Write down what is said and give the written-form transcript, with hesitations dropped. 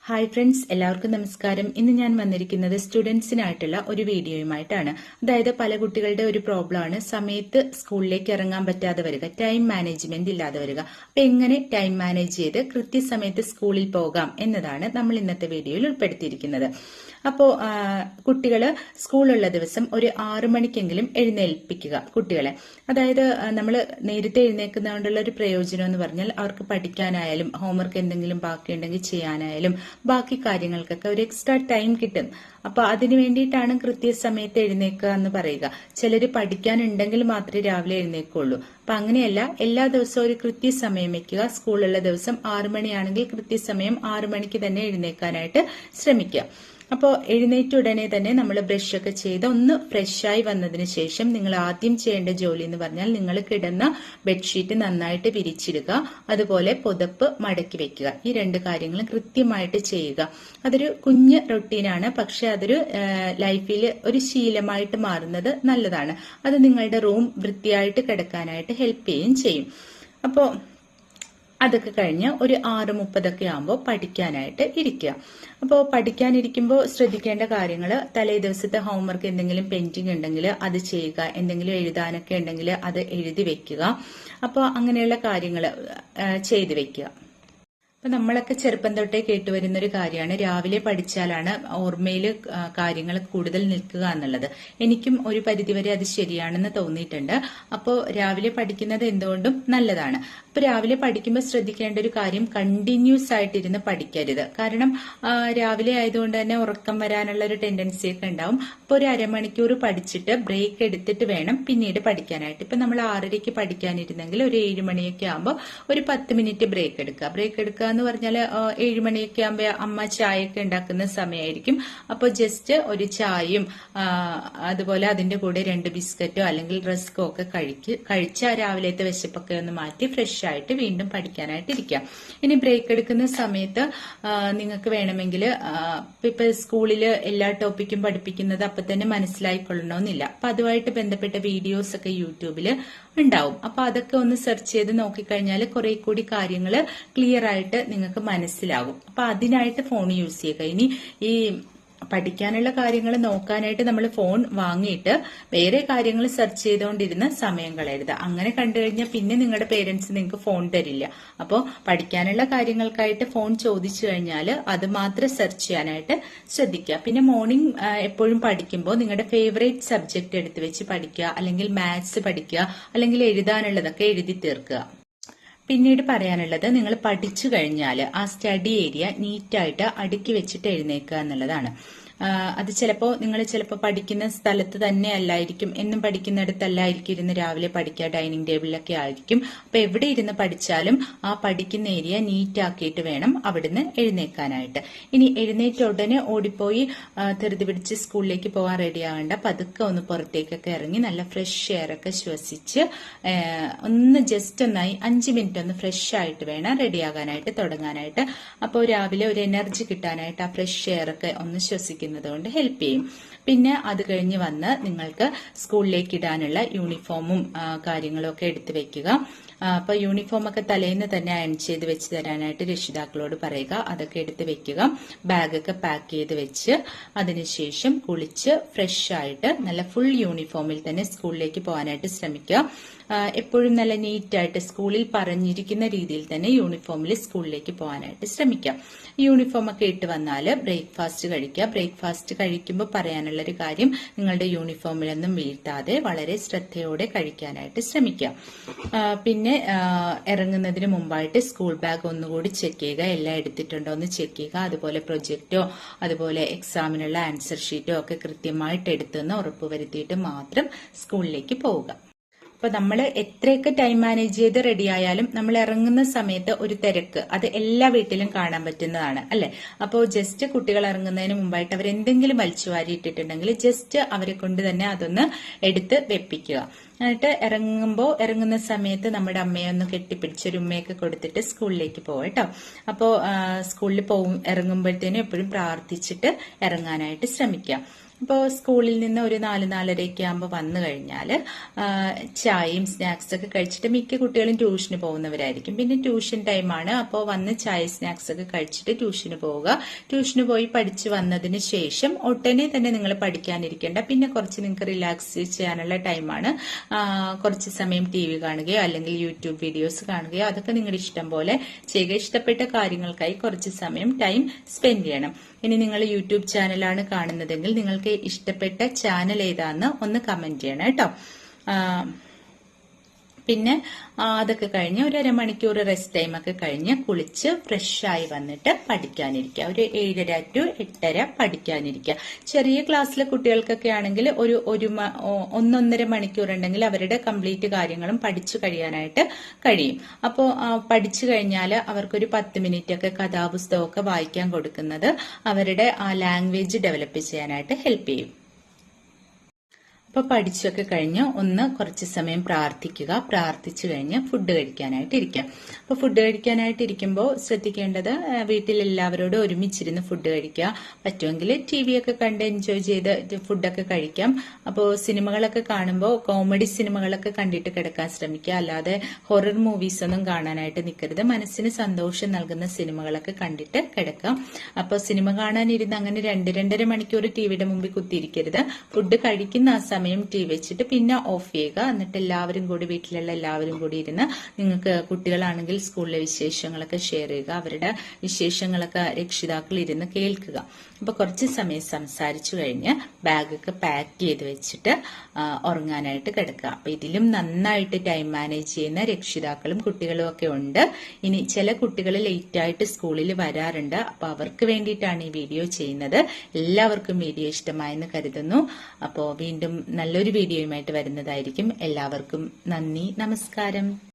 Hi friends, എല്ലാവർക്കും നമസ്കാരം. ഇന്ന് ഞാൻ വന്നിരിക്കുന്നത് സ്റ്റുഡൻസിനായിട്ടുള്ള ഒരു വീഡിയോയുമായിട്ടാണ്. അതായത് പല കുട്ടികളുടെ ഒരു പ്രോബ്ലം ആണ് സമയത്ത് സ്കൂളിലേക്ക് ഇറങ്ങാൻ പറ്റാതെ വരിക, ടൈം മാനേജ്മെന്റ് ഇല്ലാതെ വരിക. അപ്പൊ എങ്ങനെ ടൈം മാനേജ് ചെയ്ത് കൃത്യസമയത്ത് സ്കൂളിൽ പോകാം എന്നതാണ് നമ്മൾ ഇന്നത്തെ വീഡിയോയിൽ ഉൾപ്പെടുത്തിയിരിക്കുന്നത്. അപ്പോൾ കുട്ടികള് സ്കൂളുള്ള ദിവസം ഒരു 6 മണിക്കെങ്കിലും എഴുന്നേൽപ്പിക്കുക കുട്ടികളെ. അതായത് നമ്മൾ നേരത്തെ എഴുന്നേൽക്കുന്നതുകൊണ്ടുള്ള ഒരു പ്രയോജനം എന്ന് പറഞ്ഞാൽ അവർക്ക് പഠിക്കാനായാലും ഹോംവർക്ക് എന്തെങ്കിലും ബാക്കിയുണ്ടെങ്കിൽ ചെയ്യാനായാലും ബാക്കി കാര്യങ്ങൾക്കൊക്കെ ഒരു എക്സ്ട്രാ ടൈം കിട്ടും. അപ്പൊ അതിനു വേണ്ടിയിട്ടാണ് കൃത്യസമയത്ത് എഴുന്നേക്കുക എന്ന് പറയുക. ചിലര് പഠിക്കാനുണ്ടെങ്കിൽ മാത്രമേ രാവിലെ എഴുന്നേക്കുള്ളൂ. അപ്പൊ അങ്ങനെയല്ല, എല്ലാ ദിവസവും ഒരു കൃത്യസമയം വെക്കുക. സ്കൂളുള്ള ദിവസം 6 മണിയാണെങ്കിൽ കൃത്യസമയം 6 മണിക്ക് തന്നെ എഴുന്നേക്കാനായിട്ട് ശ്രമിക്കുക. അപ്പോൾ എഴുന്നേറ്റ ഉടനെ തന്നെ നമ്മൾ ബ്രഷ് ഒക്കെ ചെയ്ത് ഒന്ന് ഫ്രഷായി വന്നതിന് ശേഷം നിങ്ങൾ ആദ്യം ചെയ്യേണ്ട ജോലി എന്ന് പറഞ്ഞാൽ നിങ്ങൾ കിടന്ന ബെഡ്ഷീറ്റ് നന്നായിട്ട് വിരിച്ചിടുക, അതുപോലെ പുതപ്പ് മടക്കി വെക്കുക. ഈ 2 കാര്യങ്ങളും കൃത്യമായിട്ട് ചെയ്യുക. അതൊരു കുഞ്ഞ് റൊട്ടീനാണ്, പക്ഷെ അതൊരു ലൈഫിൽ ഒരു ശീലമായിട്ട് മാറുന്നത് നല്ലതാണ്. അത് നിങ്ങളുടെ റൂം വൃത്തിയായിട്ട് കിടക്കാനായിട്ട് ഹെൽപ്പ് ചെയ്യുകയും ചെയ്യും. അപ്പോൾ അതൊക്കെ കഴിഞ്ഞ് ഒരു 6:30 ആകുമ്പോൾ പഠിക്കാനായിട്ട് ഇരിക്കുക. അപ്പോൾ പഠിക്കാനിരിക്കുമ്പോൾ ശ്രദ്ധിക്കേണ്ട കാര്യങ്ങൾ, തലേ ദിവസത്തെ ഹോംവർക്ക് എന്തെങ്കിലും പെൻഡിങ് ഉണ്ടെങ്കിൽ അത് ചെയ്യുക, എന്തെങ്കിലും എഴുതാനൊക്കെ ഉണ്ടെങ്കിൽ അത് എഴുതി വെക്കുക. അപ്പോൾ അങ്ങനെയുള്ള കാര്യങ്ങൾ ചെയ്തു വെക്കുക. അപ്പൊ നമ്മളൊക്കെ ചെറുപ്പം തൊട്ടേ കേട്ടുവരുന്ന ഒരു കാര്യമാണ് രാവിലെ പഠിച്ചാലാണ് ഓർമ്മയിൽ കാര്യങ്ങൾ കൂടുതൽ നിൽക്കുക എന്നുള്ളത്. എനിക്കും ഒരു പരിധിവരെ അത് ശരിയാണെന്ന് തോന്നിയിട്ടുണ്ട്. അപ്പോൾ രാവിലെ പഠിക്കുന്നത് എന്തുകൊണ്ടും നല്ലതാണ്. അപ്പൊ രാവിലെ പഠിക്കുമ്പോൾ ശ്രദ്ധിക്കേണ്ട ഒരു കാര്യം, കണ്ടിന്യൂസ് ആയിട്ടിരുന്ന് പഠിക്കരുത്. കാരണം രാവിലെ ആയതുകൊണ്ട് തന്നെ ഉറക്കം വരാനുള്ള ഒരു ടെൻഡൻസി ഒക്കെ ഉണ്ടാവും. അപ്പോൾ ഒരു അരമണിക്കൂർ പഠിച്ചിട്ട് ബ്രേക്ക് എടുത്തിട്ട് വേണം പിന്നീട് പഠിക്കാനായിട്ട്. ഇപ്പൊ നമ്മൾ 6:30 പഠിക്കാനിരുന്നെങ്കിൽ ഒരു 7 മണിയൊക്കെ ആകുമ്പോൾ ഒരു 10 മിനിറ്റ് ബ്രേക്ക് എടുക്കുക എന്ന് പറഞ്ഞാൽ 7 മണിയൊക്കെ ആകുമ്പോൾ അമ്മ ചായയൊക്കെ ഉണ്ടാക്കുന്ന സമയമായിരിക്കും. അപ്പോൾ ജസ്റ്റ് ഒരു ചായയും അതുപോലെ അതിന്റെ കൂടെ 2 ബിസ്ക്കറ്റോ അല്ലെങ്കിൽ റസ്കോ ഒക്കെ കഴിച്ച് രാവിലത്തെ വിശപ്പൊക്കെ ഒന്ന് മാറ്റി ഫ്രഷ് ആയിട്ട് വീണ്ടും പഠിക്കാനായിട്ട് ഇരിക്കാം. ഇനി ബ്രേക്ക് എടുക്കുന്ന സമയത്ത് നിങ്ങൾക്ക് വേണമെങ്കിൽ ഇപ്പൊ സ്കൂളില് എല്ലാ ടോപ്പിക്കും പഠിപ്പിക്കുന്നത് അപ്പൊ തന്നെ മനസ്സിലായിക്കൊള്ളണമെന്നില്ല. അപ്പൊ അതുമായിട്ട് ബന്ധപ്പെട്ട വീഡിയോസ് ഒക്കെ യൂട്യൂബിൽ ഉണ്ടാവും. അപ്പൊ അതൊക്കെ ഒന്ന് സെർച്ച് ചെയ്ത് നോക്കിക്കഴിഞ്ഞാൽ കുറെ കൂടി കാര്യങ്ങൾ ക്ലിയർ ആയിട്ട് നിങ്ങൾക്ക് മനസ്സിലാകും. അപ്പൊ അതിനായിട്ട് ഫോൺ യൂസ് ചെയ്യുക. ഇനി ഈ പഠിക്കാനുള്ള കാര്യങ്ങൾ നോക്കാനായിട്ട് നമ്മൾ ഫോൺ വാങ്ങിയിട്ട് വേറെ കാര്യങ്ങൾ സെർച്ച് ചെയ്തുകൊണ്ടിരുന്ന സമയം കളയരുത്. അങ്ങനെ കണ്ടു കഴിഞ്ഞാൽ പിന്നെ നിങ്ങളുടെ പേരൻസ് നിങ്ങൾക്ക് ഫോൺ തരില്ല. അപ്പോൾ പഠിക്കാനുള്ള കാര്യങ്ങൾക്കായിട്ട് ഫോൺ ചോദിച്ചു കഴിഞ്ഞാൽ അത് മാത്രം സെർച്ച് ചെയ്യാനായിട്ട് ശ്രദ്ധിക്കുക. പിന്നെ മോർണിംഗ് എപ്പോഴും പഠിക്കുമ്പോൾ നിങ്ങളുടെ ഫേവറേറ്റ് സബ്ജക്ട് എടുത്ത് വെച്ച് പഠിക്കുക, അല്ലെങ്കിൽ മാത്സ് പഠിക്കുക, അല്ലെങ്കിൽ എഴുതാനുള്ളതൊക്കെ എഴുതി തീർക്കുക. പിന്നീട് പറയാനുള്ളത്, നിങ്ങൾ പഠിച്ചു കഴിഞ്ഞാൽ ആ സ്റ്റഡി ഏരിയ നീറ്റായിട്ട് അടുക്കി വെച്ചിട്ട് എഴുന്നേക്കുക എന്നുള്ളതാണ്. അത് നിങ്ങൾ ചിലപ്പോൾ പഠിക്കുന്ന സ്ഥലത്ത് തന്നെ അല്ലായിരിക്കും, എന്നും പഠിക്കുന്നിടത്തല്ലായിരിക്കും ഇരുന്ന് രാവിലെ പഠിക്കുക, ഡൈനിങ് ടേബിളിലൊക്കെ ആയിരിക്കും. അപ്പൊ എവിടെ ഇരുന്ന് പഠിച്ചാലും ആ പഠിക്കുന്ന ഏരിയ നീറ്റ് ആക്കിയിട്ട് വേണം അവിടുന്ന് എഴുന്നേക്കാനായിട്ട്. ഇനി എഴുന്നേറ്റ ഉടനെ ഓടിപ്പോയി ധൃതി പിടിച്ച് സ്കൂളിലേക്ക് പോകാൻ റെഡി ആവേണ്ട. പതുക്കെ ഒന്ന് പുറത്തേക്കൊക്കെ ഇറങ്ങി നല്ല ഫ്രഷ് എയർ ഒക്കെ ശ്വസിച്ച് ഒന്ന് ജസ്റ്റ് ഒന്നായി 5 മിനിറ്റ് ഒന്ന് ഫ്രഷ് ആയിട്ട് വേണം റെഡിയാകാനായിട്ട് തുടങ്ങാനായിട്ട്. അപ്പോൾ രാവിലെ ഒരു എനർജി കിട്ടാനായിട്ട് ആ ഫ്രഷ് എയർ ഒക്കെ ഒന്ന് ശ്വസിക്കുന്നത് കൊണ്ട് ഹെൽപ്പ് ചെയ്യും. പിന്നെ അത് കഴിഞ്ഞ് വന്ന് നിങ്ങൾക്ക് സ്കൂളിലേക്ക് ഇടാനുള്ള യൂണിഫോമും കാര്യങ്ങളും ഒക്കെ എടുത്തു വെക്കുക. അപ്പൊ യൂണിഫോം ഒക്കെ തലേന്ന് തന്നെ അയൺ ചെയ്ത് വെച്ച് തരാനായിട്ട് രക്ഷിതാക്കളോട് പറയുക. അതൊക്കെ എടുത്ത് വെക്കുക. ബാഗൊക്കെ പാക്ക് ചെയ്ത് വെച്ച് അതിനുശേഷം കുളിച്ച് ഫ്രഷ് ആയിട്ട് നല്ല ഫുൾ യൂണിഫോമിൽ തന്നെ സ്കൂളിലേക്ക് പോകാനായിട്ട് ശ്രമിക്കുക. എപ്പോഴും നല്ല നീറ്റായിട്ട് സ്കൂളിൽ പറഞ്ഞിരിക്കുന്ന രീതിയിൽ തന്നെ യൂണിഫോമിൽ സ്കൂളിലേക്ക് പോകാനായിട്ട് ശ്രമിക്കാം. യൂണിഫോം ഒക്കെ ഇട്ട് വന്നാൽ ബ്രേക്ക്ഫാസ്റ്റ് കഴിക്കുക. ബ്രേക്ക്ഫാസ്റ്റ് കഴിക്കുമ്പോൾ പറയാനുള്ളൊരു കാര്യം, നിങ്ങളുടെ യൂണിഫോമിലൊന്നും വീഴ്ത്താതെ വളരെ ശ്രദ്ധയോടെ കഴിക്കാനായിട്ട് ശ്രമിക്കുക. പിന്നെ ഇറങ്ങുന്നതിന് മുമ്പായിട്ട് സ്കൂൾ ബാഗ് ഒന്നുകൂടി ചെക്ക് ചെയ്യുക, എല്ലാം എടുത്തിട്ടുണ്ടോ എന്ന് ചെക്ക് ചെയ്യുക. അതുപോലെ പ്രൊജക്റ്റോ അതുപോലെ എക്സാമിനുള്ള ആൻസർ ഷീറ്റോ ഒക്കെ കൃത്യമായിട്ട് എടുത്തെന്ന് ഉറപ്പുവരുത്തിയിട്ട് മാത്രം സ്കൂളിലേക്ക് പോവുക. അപ്പൊ നമ്മൾ എത്രയൊക്കെ ടൈം മാനേജ് ചെയ്ത് റെഡി ആയാലും നമ്മൾ ഇറങ്ങുന്ന സമയത്ത് ഒരു തിരക്ക് അത് എല്ലാ വീട്ടിലും കാണാൻ പറ്റുന്നതാണ്, അല്ലെ? അപ്പോൾ ജസ്റ്റ് കുട്ടികൾ ഇറങ്ങുന്നതിന് മുമ്പായിട്ട് അവരെന്തെങ്കിലും വലിച്ചു വാരി ഇട്ടിട്ടുണ്ടെങ്കിൽ ജസ്റ്റ് അവരെ കൊണ്ട് തന്നെ അതൊന്ന് എടുത്ത് വെപ്പിക്കുക. എന്നിട്ട് ഇറങ്ങുന്ന സമയത്ത് നമ്മുടെ അമ്മയെ ഒന്ന് കെട്ടിപ്പിടിച്ചൊരു ഉമ്മയൊക്കെ കൊടുത്തിട്ട് സ്കൂളിലേക്ക് പോവാം കേട്ടോ. അപ്പോൾ സ്കൂളിൽ ഇറങ്ങുമ്പോഴത്തേനും എപ്പോഴും പ്രാർത്ഥിച്ചിട്ട് ഇറങ്ങാനായിട്ട് ശ്രമിക്കാം. അപ്പോൾ സ്കൂളിൽ നിന്ന് ഒരു 4-4:30 ആകുമ്പോൾ വന്നു കഴിഞ്ഞാൽ ചായയും സ്നാക്സ് ഒക്കെ കഴിച്ചിട്ട് മിക്ക കുട്ടികളും ട്യൂഷന് പോകുന്നവരായിരിക്കും. പിന്നെ ട്യൂഷൻ ടൈമാണ്. അപ്പോൾ വന്ന് ചായ സ്നാക്സ് ഒക്കെ കഴിച്ചിട്ട് ട്യൂഷന് പോവുക. ട്യൂഷന് പോയി പഠിച്ചു വന്നതിന് ശേഷം ഉടനെ തന്നെ നിങ്ങൾ പഠിക്കാനിരിക്കേണ്ട. പിന്നെ കുറച്ച് നിങ്ങൾക്ക് റിലാക്സ് ചെയ്യാനുള്ള ടൈമാണ്. കുറച്ച് സമയം TV കാണുകയോ അല്ലെങ്കിൽ യൂട്യൂബ് വീഡിയോസ് കാണുകയോ അതൊക്കെ നിങ്ങളുടെ ഇഷ്ടം പോലെ ചെയ്യുക. ഇഷ്ടപ്പെട്ട കാര്യങ്ങൾക്കായി കുറച്ച് സമയം ടൈം സ്പെൻഡ് ചെയ്യണം. ഇനി നിങ്ങൾ യൂട്യൂബ് ചാനലാണ് കാണുന്നതെങ്കിൽ നിങ്ങൾക്ക് ഇഷ്ടപ്പെട്ട ചാനൽ ഏതാന്ന് ഒന്ന് കമന്റ് ചെയ്യണം കേട്ടോ. പിന്നെ അതൊക്കെ കഴിഞ്ഞ് ഒരു 1/2 മണിക്കൂർ റെസ്റ്റ് ടൈം ഒക്കെ കഴിഞ്ഞ് കുളിച്ച് ഫ്രഷായി വന്നിട്ട് പഠിക്കാനിരിക്കുക. ഒരു 7:30 to 8:30 പഠിക്കാനിരിക്കുക. ചെറിയ ക്ലാസ്സിലെ കുട്ടികൾക്കൊക്കെ ആണെങ്കിൽ ഒരു 1-1.5 മണിക്കൂർ ഉണ്ടെങ്കിൽ അവരുടെ കംപ്ലീറ്റ് കാര്യങ്ങളും പഠിച്ചു കഴിയാനായിട്ട് കഴിയും. അപ്പോൾ പഠിച്ചു കഴിഞ്ഞാൽ അവർക്കൊരു 10 മിനിറ്റ് ഒക്കെ കഥാപുസ്തകമൊക്കെ വായിക്കാൻ കൊടുക്കുന്നത് അവരുടെ ആ ലാംഗ്വേജ് ഡെവലപ്പ് ചെയ്യാനായിട്ട് ഹെൽപ്പ് ചെയ്യും. അപ്പോൾ പഠിച്ചൊക്കെ കഴിഞ്ഞ് ഒന്ന് കുറച്ച് സമയം പ്രാർത്ഥിക്കുക. പ്രാർത്ഥിച്ചു കഴിഞ്ഞ് ഫുഡ് കഴിക്കാനായിട്ട് ഇരിക്കാം. അപ്പോൾ ഫുഡ് കഴിക്കാനായിട്ട് ഇരിക്കുമ്പോൾ ശ്രദ്ധിക്കേണ്ടത് വീട്ടിലെല്ലാവരോടും ഒരുമിച്ചിരുന്ന് ഫുഡ് കഴിക്കുക. പറ്റുമെങ്കിൽ TV ഒക്കെ കണ്ട് എൻജോയ് ചെയ്ത് ഫുഡൊക്കെ കഴിക്കാം. അപ്പോൾ സിനിമകളൊക്കെ കാണുമ്പോൾ കോമഡി സിനിമകളൊക്കെ കണ്ടിട്ട് കിടക്കാൻ ശ്രമിക്കുക. അല്ലാതെ ഹൊറർ മൂവീസ് ഒന്നും കാണാനായിട്ട് നിൽക്കരുത്. മനസ്സിന് സന്തോഷം നൽകുന്ന സിനിമകളൊക്കെ കണ്ടിട്ട് കിടക്കാം. അപ്പോൾ സിനിമ കാണാനിരുന്ന് അങ്ങനെ 2-2.5 മണിക്കൂർ TVയുടെ മുമ്പിൽ കുത്തിയിരിക്കരുത്. ഫുഡ് കഴിക്കുന്ന ആ സമയം TV വെച്ചിട്ട് പിന്നെ ഓഫ് ചെയ്യുക. എന്നിട്ട് വീട്ടിലുള്ള എല്ലാവരും കൂടി ഇരുന്ന് നിങ്ങൾക്ക് കുട്ടികളാണെങ്കിൽ സ്കൂളിലെ വിശേഷങ്ങളൊക്കെ ഷെയർ ചെയ്യുക. അവരുടെ വിശേഷങ്ങളൊക്കെ രക്ഷിതാക്കൾ ഇരുന്ന് കേൾക്കുക. അപ്പൊ കുറച്ച് സമയം സംസാരിച്ചു കഴിഞ്ഞ് ബാഗൊക്കെ പാക്ക് ചെയ്ത് വെച്ചിട്ട് ഉറങ്ങാനായിട്ട് കിടക്കുക. അപ്പൊ ഇതിലും നന്നായിട്ട് ടൈം മാനേജ് ചെയ്യുന്ന രക്ഷിതാക്കളും കുട്ടികളും ഒക്കെ ഉണ്ട്. ഇനി ചില കുട്ടികൾ ലേറ്റ് ആയിട്ട് സ്കൂളിൽ വരാറുണ്ട്. അപ്പൊ അവർക്ക് വേണ്ടിയിട്ടാണ് ഈ വീഡിയോ ചെയ്യുന്നത്. എല്ലാവർക്കും വീഡിയോ ഇഷ്ടമായെന്ന് കരുതുന്നു. അപ്പോൾ വീണ്ടും നല്ലൊരു വീഡിയോയുമായിട്ട് വരുന്നതായിരിക്കും. എല്ലാവർക്കും നന്ദി, നമസ്കാരം.